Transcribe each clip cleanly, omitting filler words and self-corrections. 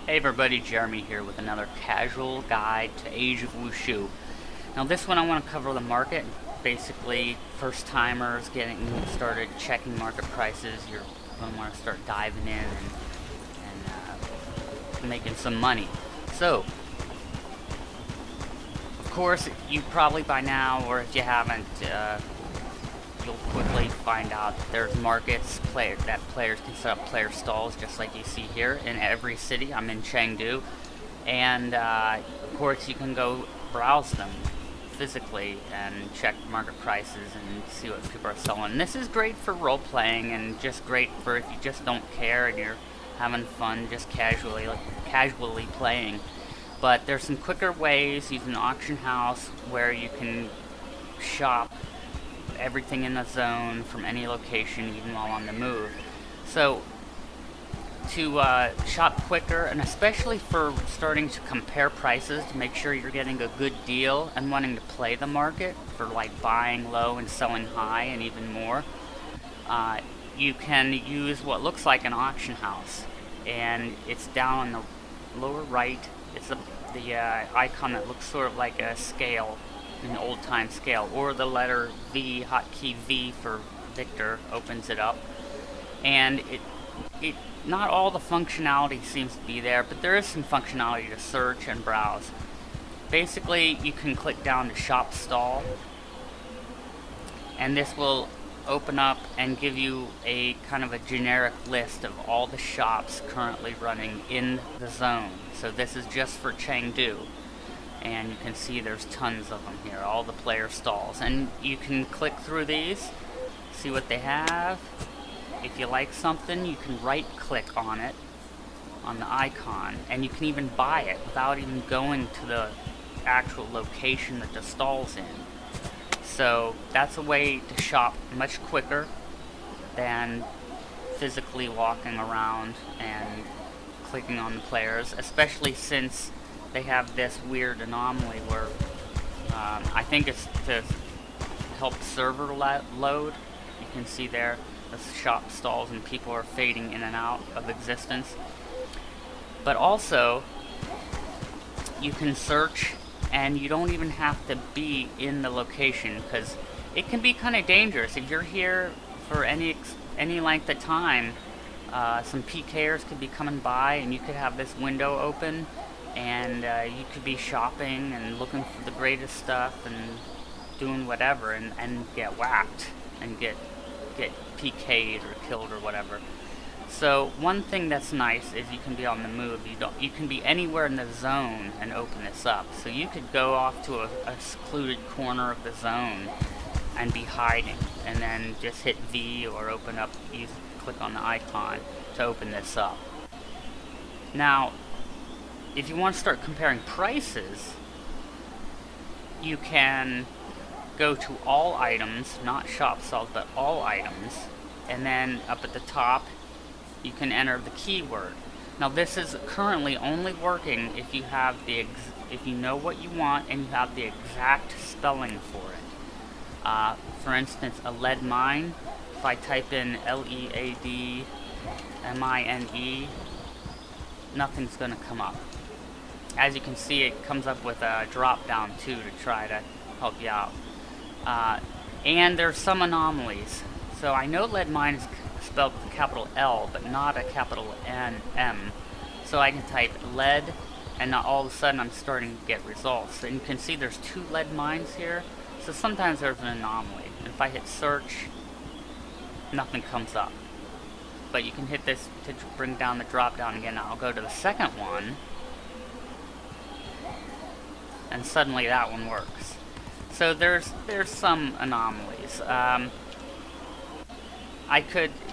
Hey everybody, Jeremy here with another casual guide to Age of Wushu. Now this one I want to cover the market, basically first timers getting started checking market prices. You're going to want to start diving in and making some money. So, of course, you probably by now, or if you haven't, you'll quickly find out that there's markets that players can set up player stalls, just like you see here in every city. I'm in Chengdu, and of course you can go browse them physically and check market prices and see what people are selling. And this is great for role playing and just great for if you just don't care and you're having fun just casually playing. But there's some quicker ways using an auction house where you can shop everything in the zone from any location, even while on the move. So to shop quicker, and especially for starting to compare prices to make sure you're getting a good deal and wanting to play the market for like buying low and selling high and even more, you can use what looks like an auction house, and it's down on the lower right. It's the icon that looks sort of like a scale, an old-time scale, or the letter V, hotkey V for Victor, opens it up. And it not all the functionality seems to be there, but there is some functionality to search and browse. Basically, you can click down to Shop Stall, and this will open up and give you a kind of a generic list of all the shops currently running in the zone. So this is just for Chengdu. And you can see there's tons of them here, all the player stalls. And you can click through these, see what they have. If you like something, you can right-click on it, on the icon, and you can even buy it without even going to the actual location that the stall's in. So that's a way to shop much quicker than physically walking around and clicking on the players, especially since they have this weird anomaly where I think it's to help server load. You can see there the shop stalls and people are fading in and out of existence. But also, you can search and you don't even have to be in the location, because it can be kind of dangerous. If you're here for any length of time, some PKers could be coming by and you could have this window open, and you could be shopping and looking for the greatest stuff and doing whatever, and get whacked and get PK'd or killed or whatever. So one thing that's nice is you can be on the move. You can be anywhere in the zone and open this up. So you could go off to a secluded corner of the zone and be hiding, and then just hit V or open up, click on the icon to open this up. Now, if you want to start comparing prices, you can go to all items, not shop stalls, but all items, and then up at the top you can enter the keyword. Now this is currently only working if you have if you know what you want and you have the exact spelling for it. For instance, a lead mine, if I type in LEADMINE, nothing's going to come up. As you can see, it comes up with a drop down too to try to help you out. And there's some anomalies. So I know lead mine is spelled with a capital L, but not a capital M. So I can type lead, and now all of a sudden I'm starting to get results. And you can see there's 2 lead mines here. So sometimes there's an anomaly. And if I hit search, nothing comes up. But you can hit this to bring down the drop down again. I'll go to the second one, and suddenly that one works. So there's some anomalies.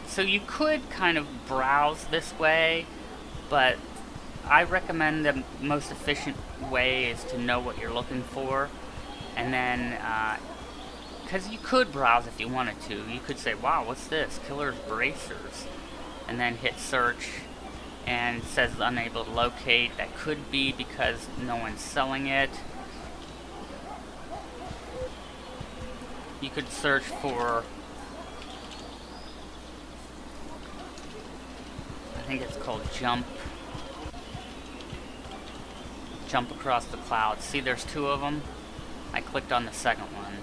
So you could kind of browse this way, but I recommend the most efficient way is to know what you're looking for, and then because you could browse if you wanted to. You could say, wow, what's this? Killer's Bracers, and then hit search, and it says unable to locate. That could be because no one's selling it. You could search for, I think it's called jump jump across the clouds. See, there's 2 of them. I clicked on the second one.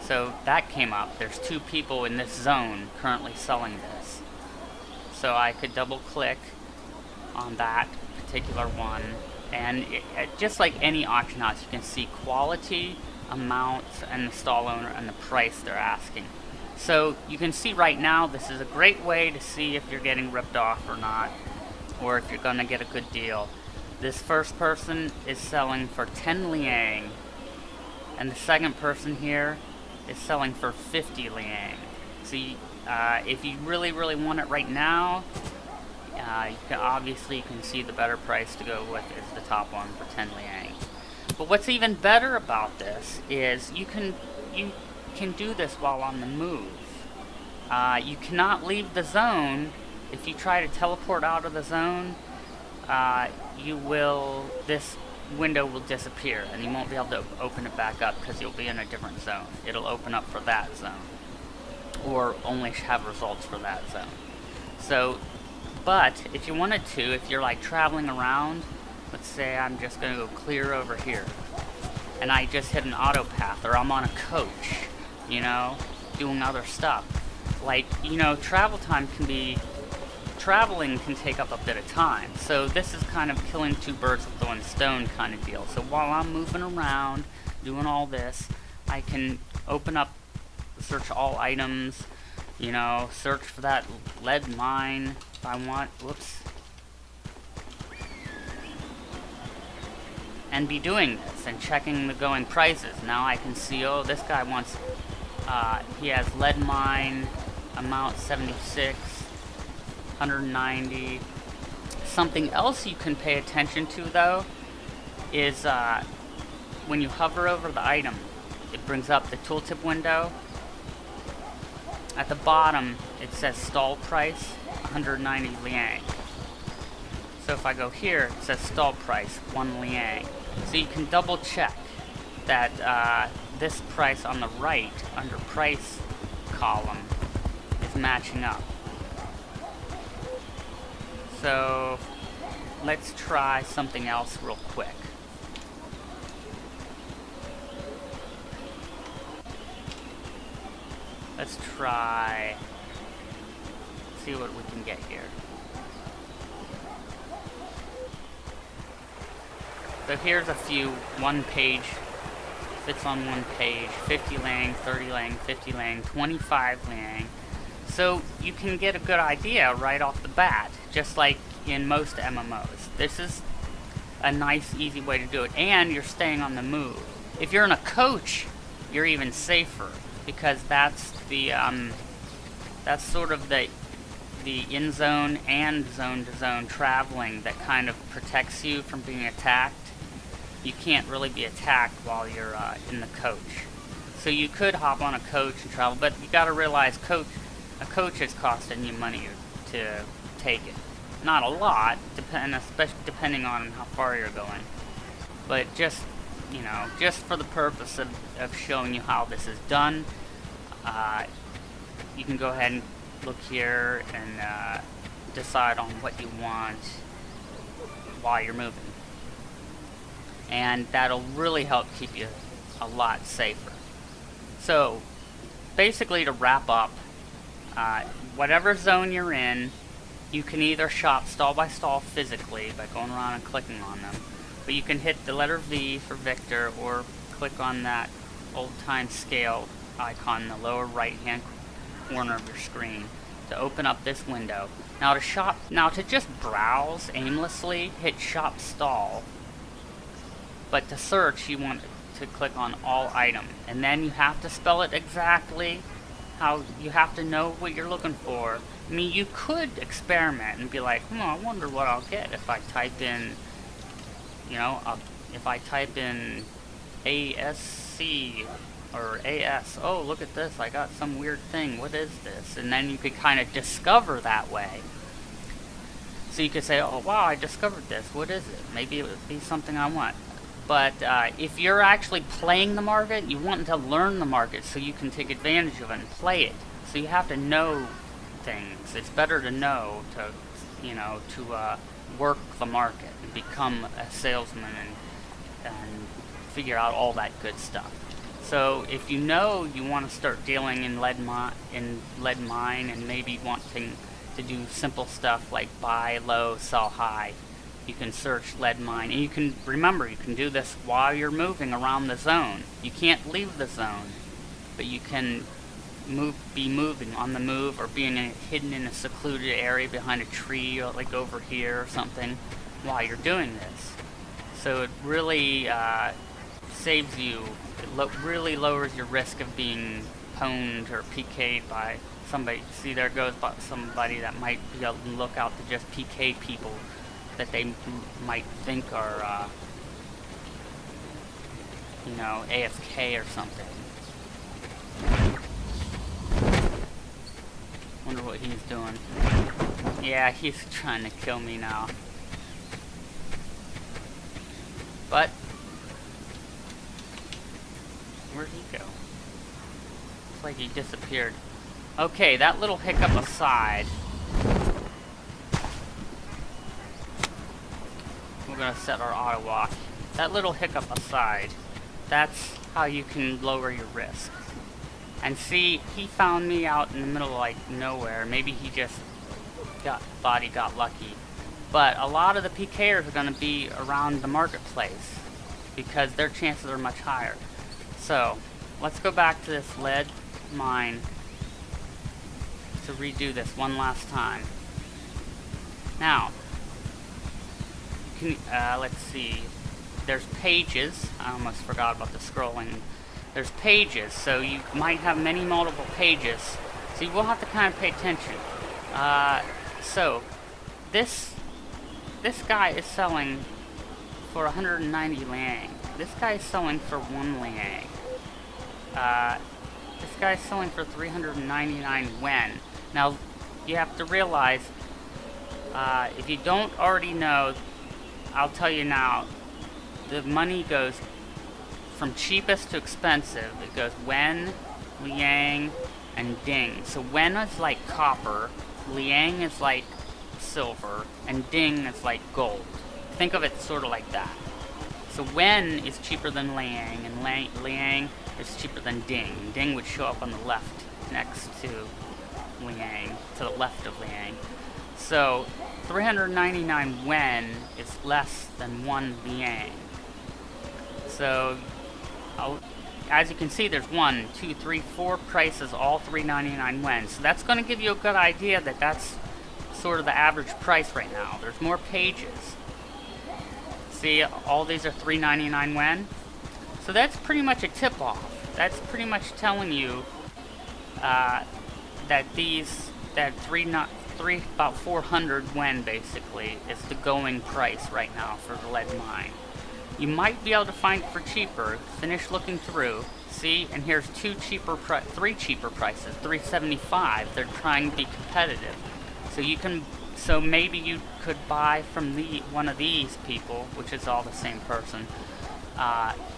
So that came up. There's 2 people in this zone currently selling this. So I could double click on that particular one, and just like any auction house, you can see quality, amount, and the stall owner and the price they're asking. So you can see right now this is a great way to see if you're getting ripped off or not, or if you're gonna get a good deal. This first person is selling for 10 liang, and the second person here is selling for 50 liang. So if you really want it right now, you can see the better price to go with is the top one for 10 liang. But what's even better about this is you can do this while on the move. You cannot leave the zone. If you try to teleport out of the zone, this window will disappear and you won't be able to open it back up because you'll be in a different zone. It'll open up for that zone, or only have results for that zone. So, but if you wanted to, if you're like traveling around, let's say I'm just going to go clear over here, and I just hit an auto path, or I'm on a coach, you know, doing other stuff. Like, you know, traveling can take up a bit of time. So this is kind of killing 2 birds with one stone kind of deal. So while I'm moving around, doing all this, I can open up, search all items, you know, search for that lead mine if I want, whoops. And be doing this and checking the going prices. Now I can see, oh, this guy wants, he has lead mine, amount 76, 190. Something else you can pay attention to though is when you hover over the item, it brings up the tooltip window. At the bottom it says stall price 190 liang. So if I go here, it says stall price 1 liang. So you can double check that this price on the right under price column is matching up. So let's try something else real quick. Let's try, see what we can get here. So here's a few, 1 page, fits on 1 page, 50 liang, 30 liang, 50 liang, 25 liang. So you can get a good idea right off the bat, just like in most MMOs. This is a nice, easy way to do it, and you're staying on the move. If you're in a coach, you're even safer, because that's the that's sort of the in-zone and zone-to-zone traveling that kind of protects you from being attacked. You can't really be attacked while you're in the coach. So you could hop on a coach and travel, but you got to realize a coach is costing you money to take it. Not a lot, especially depending on how far you're going. But just, you know, just for the purpose of showing you how this is done, you can go ahead and look here and decide on what you want while you're moving. And that'll really help keep you a lot safer. So, basically to wrap up, whatever zone you're in, you can either shop stall by stall physically by going around and clicking on them, but you can hit the letter V for Victor, or click on that old time scale icon in the lower right hand corner of your screen to open up this window. Now to just browse aimlessly, hit shop stall, but to search you want to click on all item, and then you have to spell it exactly how you have to know what you're looking for. I mean, you could experiment and be like, I wonder what I'll get if I type in, you know, if I type in ASC or AS. Oh, look at this, I got some weird thing. What is this? And then you could kind of discover that way. So you could say, oh wow, I discovered this. What is it? Maybe it would be something I want. But if you're actually playing the market, you want to learn the market so you can take advantage of it and play it. So you have to know things. It's better to know, to, you know, to work the market and become a salesman and figure out all that good stuff. So if you know you want to start dealing in lead mine and maybe wanting to do simple stuff like buy low, sell high, you can search lead mine, and you can remember you can do this while you're moving around the zone. You can't leave the zone, but you can be moving on the move, or being hidden in a secluded area behind a tree, or like over here or something, while you're doing this. So it really saves you. It really lowers your risk of being pwned or PK'd by somebody. See, there goes somebody that might be on the lookout to just PK people that they might think are, you know, AFK or something. Wonder what he's doing. Yeah, he's trying to kill me now. But where'd he go? Looks like he disappeared. Okay, that little hiccup aside, we're gonna set our auto walk. That little hiccup aside, that's how you can lower your risk. And see, he found me out in the middle of like nowhere. Maybe he just thought he got lucky. But a lot of the PKers are going to be around the marketplace because their chances are much higher. So let's go back to this lead mine to redo this one last time. Now, let's see. There's pages. I almost forgot about the scrolling. There's pages, so you might have multiple pages. So you will have to kind of pay attention. So this guy is selling for 190 Liang. This guy is selling for 1 Liang. This guy is selling for 399 Wen. Now, you have to realize, if you don't already know, I'll tell you now, the money goes from cheapest to expensive. It goes Wen, Liang, and Ding. So Wen is like copper, Liang is like silver, and Ding is like gold. Think of it sort of like that. So Wen is cheaper than Liang, and Liang is cheaper than Ding. Ding would show up on the left next to Liang, to the left of Liang. So 399 Wen is less than 1 Liang. So as you can see, there's 1, 2, 3, 4 prices, all 399 Wen. So that's going to give you a good idea that that's sort of the average price right now. There's more pages. See, all these are 399 Wen. So that's pretty much a tip-off. That's pretty much telling you that about 400 Wen basically is the going price right now for the lead mine. You might be able to find it for cheaper. Finish looking through. See, and here's 3 cheaper prices, 375. They're trying to be competitive. So maybe you could buy from one of these people, which is all the same person,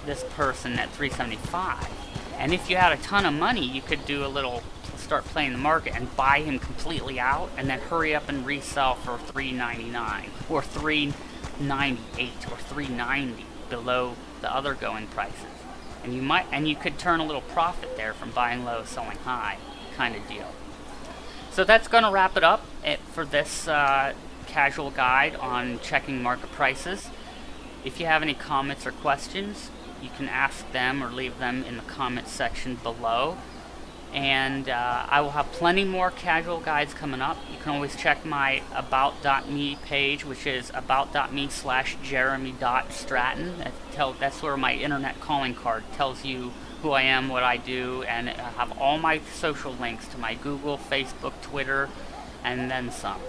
this person at 375. And if you had a ton of money, you could do start playing the market and buy him completely out, and then hurry up and resell for 399 or 398 or 390 below the other going prices. And you could turn a little profit there from buying low, selling high kind of deal. So that's going to wrap it up for this casual guide on checking market prices. If you have any comments or questions, you can ask them or leave them in the comments section below. And I will have plenty more casual guides coming up. You can always check my about.me page, which is about.me/jeremy.stratton. That's sort of my internet calling card. Tells you who I am, what I do, and I have all my social links to my Google, Facebook, Twitter, and then some.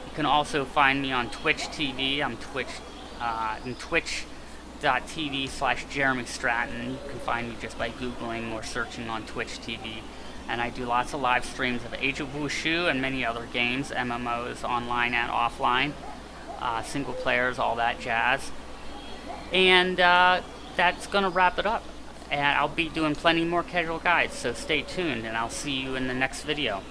You can also find me on Twitch TV. I'm twitch.tv/Jeremy Stratton. You can find me just by Googling or searching on Twitch TV. And I do lots of live streams of Age of Wushu and many other games, MMOs, online and offline, single players, all that jazz. And that's going to wrap it up. And I'll be doing plenty more casual guides, so stay tuned, and I'll see you in the next video.